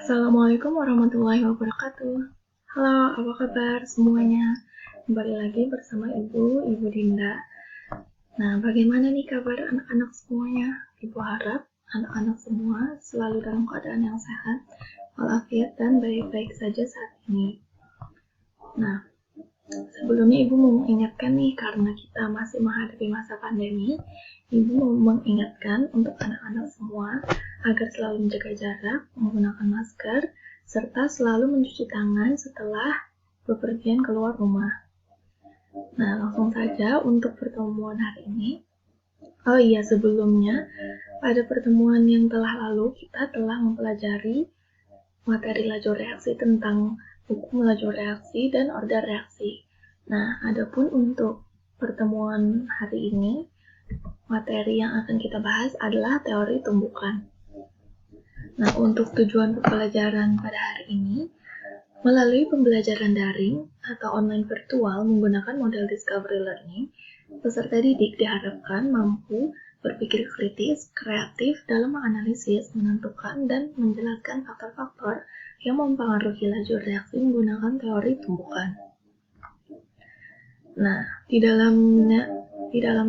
Assalamualaikum warahmatullahi wabarakatuh. Halo, apa kabar semuanya? Kembali lagi bersama Ibu Dinda. Nah, bagaimana nih kabar anak-anak semuanya? Ibu harap anak-anak semua selalu dalam keadaan yang sehat, walafiat, dan baik-baik saja saat ini. Nah, sebelumnya Ibu mau mengingatkan nih, karena kita masih menghadapi masa pandemi, Ibu mau mengingatkan untuk anak-anak semua agar selalu menjaga jarak, menggunakan masker, serta selalu mencuci tangan setelah bepergian keluar rumah. Nah, langsung saja untuk pertemuan hari ini. Oh iya, sebelumnya, pada pertemuan yang telah lalu, kita telah mempelajari materi lajur reaksi tentang hukum lajur reaksi dan order reaksi. Nah, adapun untuk pertemuan hari ini, materi yang akan kita bahas adalah teori tumbukan. Nah, untuk tujuan pembelajaran pada hari ini, melalui pembelajaran daring atau online virtual menggunakan model discovery learning, peserta didik diharapkan mampu berpikir kritis, kreatif dalam menganalisis, menentukan, dan menjelaskan faktor-faktor yang mempengaruhi lajur reaksi menggunakan teori tumbukan. Nah, di dalam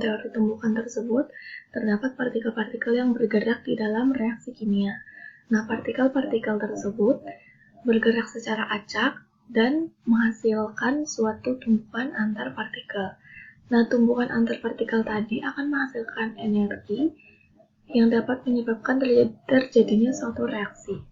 teori tumbukan tersebut terdapat partikel-partikel yang bergerak di dalam reaksi kimia. Nah, partikel-partikel tersebut bergerak secara acak dan menghasilkan suatu tumbukan antar partikel. Nah, tumbukan antar partikel tadi akan menghasilkan energi yang dapat menyebabkan terjadinya suatu reaksi.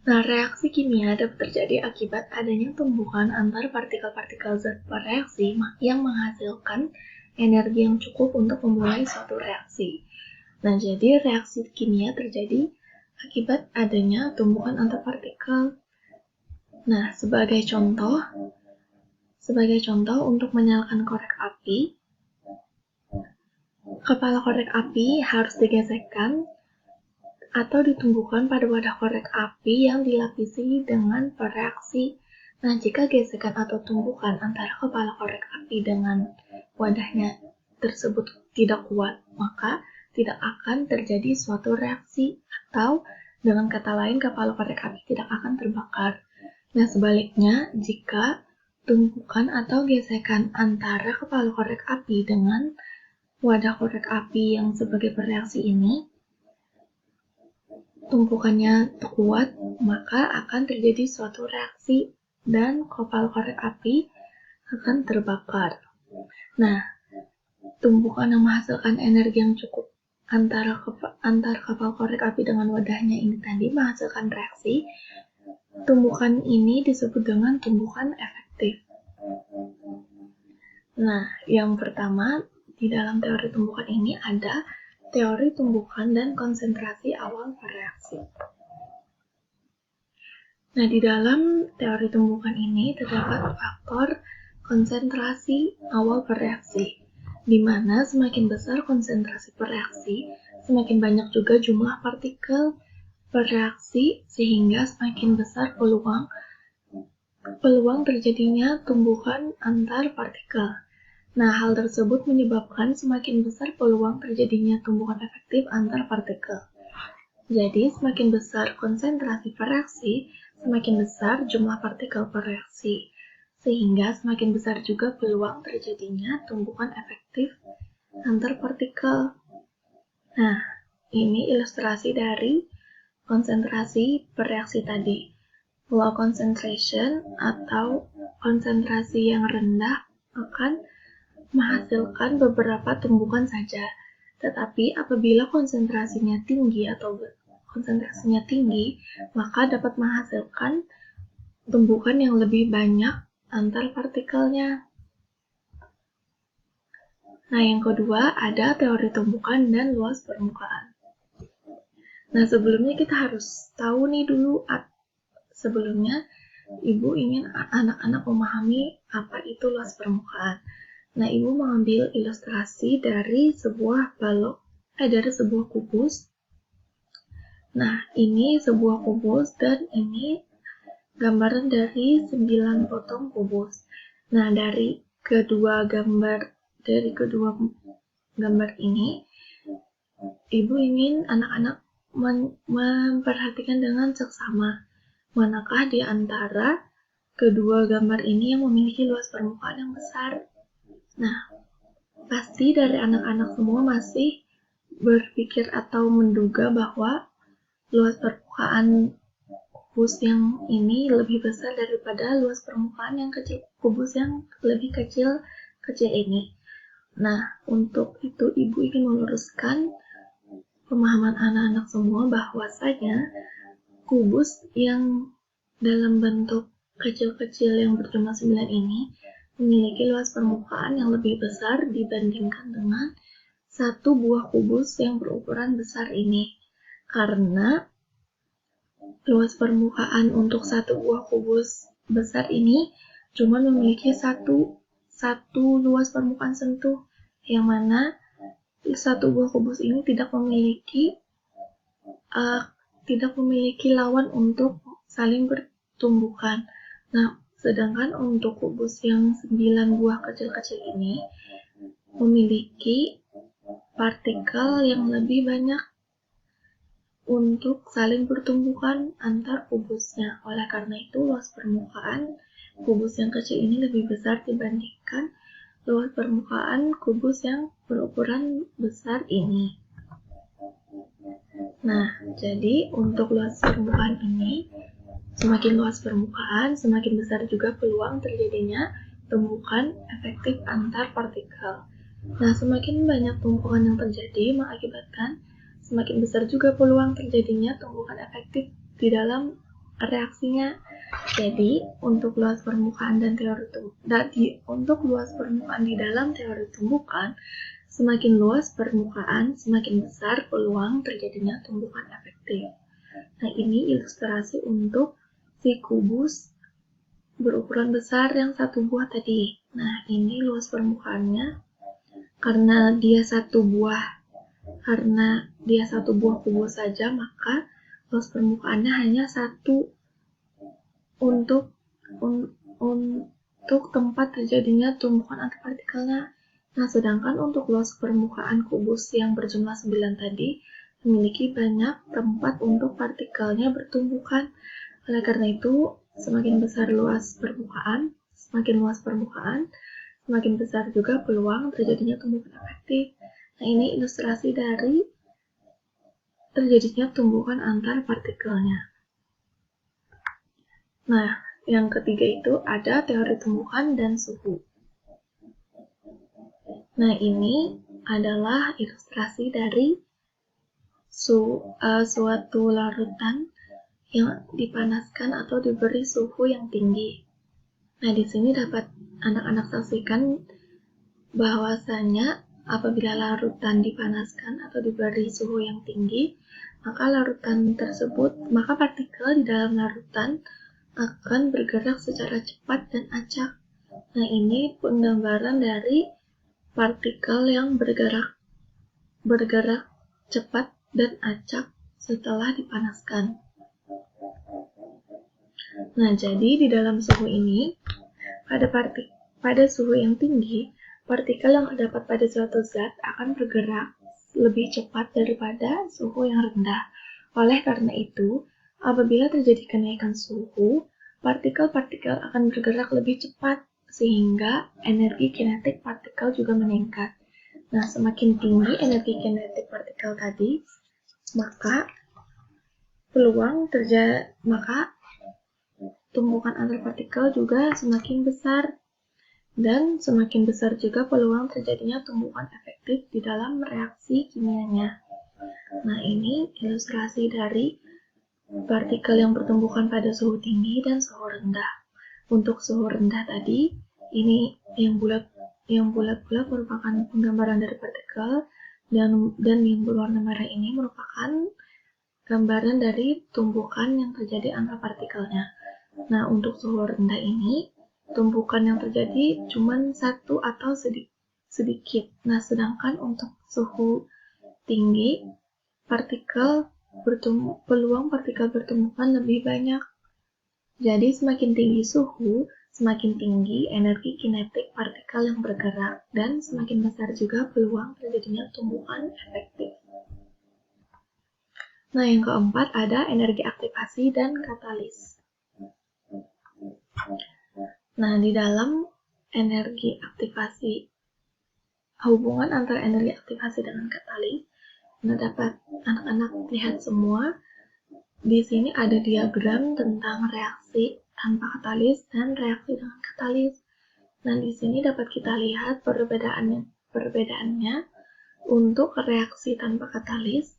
Nah, reaksi kimia dapat terjadi akibat adanya tumbukan antar partikel-partikel zat bereaksi yang menghasilkan energi yang cukup untuk memulai suatu reaksi. Nah, jadi reaksi kimia terjadi akibat adanya tumbukan antar partikel. Nah, sebagai contoh untuk menyalakan korek api, kepala korek api harus digesekkan atau ditumbuhkan pada wadah korek api yang dilapisi dengan pereaksi. Nah, jika gesekan atau tumbukan antara kepala korek api dengan wadahnya tersebut tidak kuat, maka tidak akan terjadi suatu reaksi, atau dengan kata lain, kepala korek api tidak akan terbakar. Nah, sebaliknya, jika tumpukan atau gesekan antara kepala korek api dengan wadah korek api yang sebagai pereaksi ini, tumpukannya kuat, maka akan terjadi suatu reaksi dan kepala korek api akan terbakar. Nah, tumpukan yang menghasilkan energi yang cukup antar kepala korek api dengan wadahnya ini tadi menghasilkan reaksi. Tumbukan ini disebut dengan tumbukan efektif. Nah, yang pertama di dalam teori tumbukan ini ada teori tumbukan dan konsentrasi awal bereaksi. Nah, di dalam teori tumbukan ini terdapat faktor konsentrasi awal bereaksi, di mana semakin besar konsentrasi bereaksi, semakin banyak juga jumlah partikel bereaksi, sehingga semakin besar peluang terjadinya tumbukan antar partikel. Nah, hal tersebut menyebabkan semakin besar peluang terjadinya tumbukan efektif antar partikel. Jadi, semakin besar konsentrasi bereaksi, semakin besar jumlah partikel bereaksi, sehingga semakin besar juga peluang terjadinya tumbukan efektif antar partikel. Nah, ini ilustrasi dari konsentrasi bereaksi tadi. Low concentration atau konsentrasi yang rendah akan menghasilkan beberapa tumbukan saja. Tetapi apabila konsentrasinya tinggi, maka dapat menghasilkan tumbukan yang lebih banyak antar partikelnya. Nah, yang kedua ada teori tumbukan dan luas permukaan. Nah, sebelumnya kita harus tahu nih dulu, sebelumnya Ibu ingin anak-anak memahami apa itu luas permukaan. Nah, Ibu mengambil ilustrasi dari sebuah kubus. Nah, ini sebuah kubus dan ini gambaran dari 9 potong kubus. Nah, dari kedua gambar ini, Ibu ingin anak-anak memperhatikan dengan seksama manakah di antara kedua gambar ini yang memiliki luas permukaan yang besar. Nah, pasti dari anak-anak semua masih berpikir atau menduga bahwa luas permukaan kubus yang ini lebih besar daripada luas permukaan yang kecil, kubus yang lebih kecil ini. Nah, untuk itu Ibu ingin meluruskan pemahaman anak-anak semua bahwasanya kubus yang dalam bentuk kecil-kecil yang berjumlah 9 ini memiliki luas permukaan yang lebih besar dibandingkan dengan satu buah kubus yang berukuran besar ini. Karena luas permukaan untuk satu buah kubus besar ini cuma memiliki satu luas permukaan sentuh, yang mana satu buah kubus ini tidak memiliki lawan untuk saling bertumbukan. Nah, sedangkan untuk kubus yang 9 buah kecil-kecil ini memiliki partikel yang lebih banyak untuk saling bertumbukan antar kubusnya. Oleh karena itu, luas permukaan kubus yang kecil ini lebih besar dibandingkan luas permukaan kubus yang berukuran besar ini. Nah, jadi untuk luas permukaan ini, semakin luas permukaan, semakin besar juga peluang terjadinya tumbukan efektif antar partikel. Nah, semakin banyak tumpukan yang terjadi mengakibatkan semakin besar juga peluang terjadinya tumbukan efektif di dalam reaksinya. Jadi, untuk luas permukaan dan untuk luas permukaan di dalam teori tumbukan, semakin luas permukaan, semakin besar peluang terjadinya tumbukan efektif. Nah, ini ilustrasi untuk si kubus berukuran besar yang satu buah tadi. Nah, ini luas permukaannya. Karena dia satu buah kubus saja, maka luas permukaannya hanya satu untuk tempat terjadinya tumbukan antar partikelnya. Nah, sedangkan untuk luas permukaan kubus yang berjumlah 9 tadi memiliki banyak tempat untuk partikelnya bertumbukan. Oleh karena itu, semakin besar luas permukaan, semakin besar juga peluang terjadinya tumbukan efektif. Nah, ini ilustrasi dari terjadinya tumbukan antar partikelnya. Nah, yang ketiga itu ada teori tumbukan dan suhu. Nah, ini adalah ilustrasi dari suatu larutan yang dipanaskan atau diberi suhu yang tinggi. Nah, di sini dapat anak-anak saksikan bahwasanya apabila larutan dipanaskan atau diberi suhu yang tinggi, maka partikel di dalam larutan akan bergerak secara cepat dan acak. Nah, ini penggambaran dari partikel yang bergerak cepat dan acak setelah dipanaskan. Nah, jadi di dalam suhu ini, pada suhu yang tinggi, partikel yang terdapat pada suatu zat akan bergerak lebih cepat daripada suhu yang rendah. Oleh karena itu, apabila terjadi kenaikan suhu, partikel-partikel akan bergerak lebih cepat, sehingga energi kinetik partikel juga meningkat. Nah, semakin tinggi energi kinetik partikel tadi, maka tumbukan antar partikel juga semakin besar, dan semakin besar juga peluang terjadinya tumbukan efektif di dalam reaksi kimianya. Nah, ini ilustrasi dari partikel yang bertumbukan pada suhu tinggi dan suhu rendah. Untuk suhu rendah tadi, ini yang bulat-bulat merupakan penggambaran dari partikel, dan yang berwarna merah ini merupakan gambaran dari tumbukan yang terjadi antar partikelnya. Nah, untuk suhu rendah ini, tumbukan yang terjadi cuma satu atau sedikit. Nah, sedangkan untuk suhu tinggi, peluang partikel bertumbukan lebih banyak. Jadi, semakin tinggi suhu, semakin tinggi energi kinetik partikel yang bergerak, dan semakin besar juga peluang terjadinya tumbukan efektif. Nah, yang keempat ada energi aktivasi dan katalis. Nah, di dalam energi aktivasi, hubungan antara energi aktivasi dengan katalis, nah dapat anak-anak lihat semua. Di sini ada diagram tentang reaksi tanpa katalis dan reaksi dengan katalis. Nah, di sini dapat kita lihat perbedaannya untuk reaksi tanpa katalis.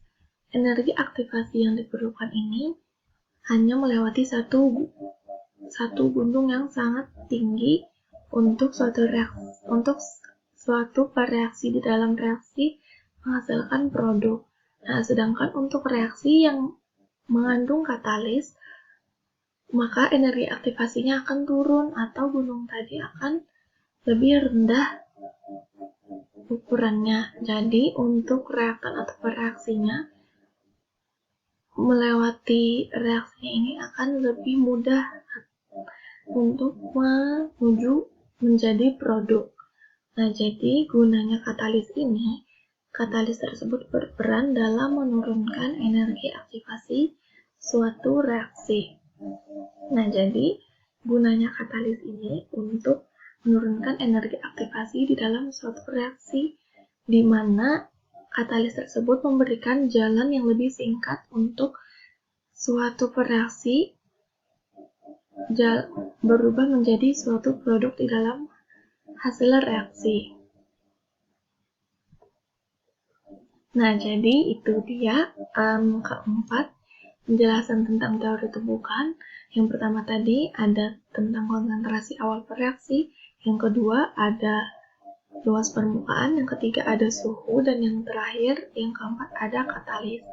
Energi aktivasi yang diperlukan ini hanya melewati satu gunung yang sangat tinggi untuk suatu reaksi di dalam reaksi menghasilkan produk. Nah, sedangkan untuk reaksi yang mengandung katalis, maka energi aktivasinya akan turun atau gunung tadi akan lebih rendah ukurannya. Jadi, untuk reaktan atau reaksinya melewati reaksinya ini akan lebih mudah untuk menuju menjadi produk. Nah, jadi gunanya katalis ini, katalis tersebut berperan dalam menurunkan energi aktivasi suatu reaksi. Nah, jadi gunanya katalis ini untuk menurunkan energi aktivasi di dalam suatu reaksi, di mana katalis tersebut memberikan jalan yang lebih singkat untuk suatu reaksi berubah menjadi suatu produk di dalam hasil reaksi. Nah, jadi itu dia keempat penjelasan tentang teori temukan. Yang pertama tadi ada tentang konsentrasi awal reaksi, yang kedua ada luas permukaan, yang ketiga ada suhu, dan yang terakhir, yang keempat ada katalis.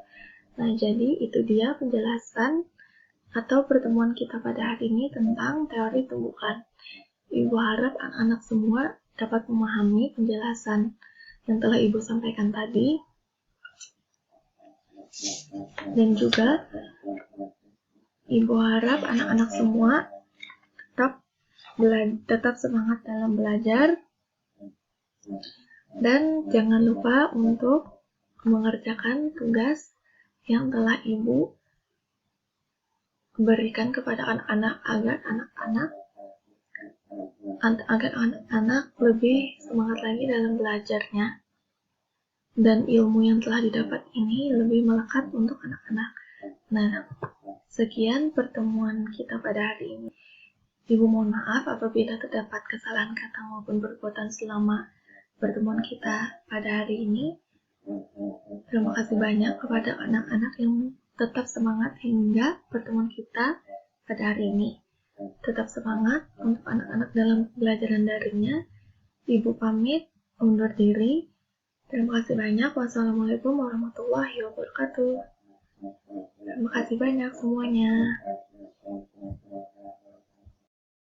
Nah, jadi itu dia penjelasan atau pertemuan kita pada hari ini tentang teori tumbukan. Ibu harap anak-anak semua dapat memahami penjelasan yang telah Ibu sampaikan tadi. Dan juga Ibu harap anak-anak semua tetap semangat dalam belajar. Dan jangan lupa untuk mengerjakan tugas yang telah Ibu berikan kepada anak-anak agar anak-anak lebih semangat lagi dalam belajarnya dan ilmu yang telah didapat ini lebih melekat untuk anak-anak. Nah, sekian pertemuan kita pada hari ini. Ibu mohon maaf apabila terdapat kesalahan kata maupun perbuatan selama pertemuan kita pada hari ini. Terima kasih banyak kepada anak-anak yang tetap semangat hingga pertemuan kita pada hari ini. Tetap semangat untuk anak-anak dalam pembelajaran daringnya. Ibu pamit undur diri. Terima kasih banyak. Wassalamualaikum warahmatullahi wabarakatuh. Terima kasih banyak semuanya.